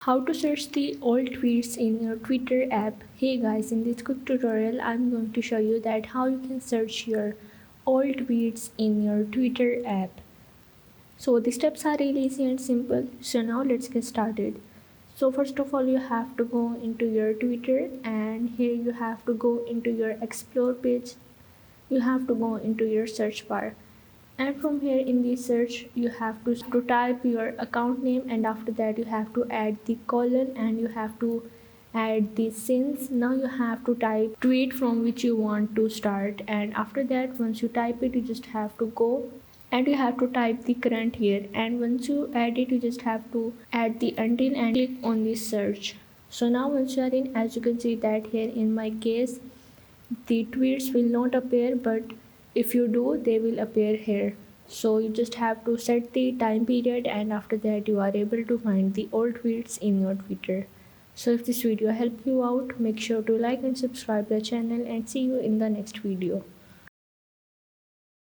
How to search the old tweets in your Twitter app. Hey guys, in this quick tutorial I'm going to show you that how you can search your old tweets in your Twitter app. So the steps are really easy and simple. So now let's get started. So first of all you have to go into your Twitter, and here you have to go into your explore page. You have to go into your search bar, and from here in the search you have to type your account name, and after that you have to add the colon and you have to add the since. Now you have to type tweet from which you want to start, and after that once you type it you just have to go and you have to type the current year, and once you add it you just have to add the until and click on the search. So now once you are in, as you can see that here in my case the tweets will not appear, but if you do they will appear here. So you just have to set the time period, and after that you are able to find the old tweets in your Twitter. So if this video helped you out, make sure to like and subscribe the channel, and see you in the next video.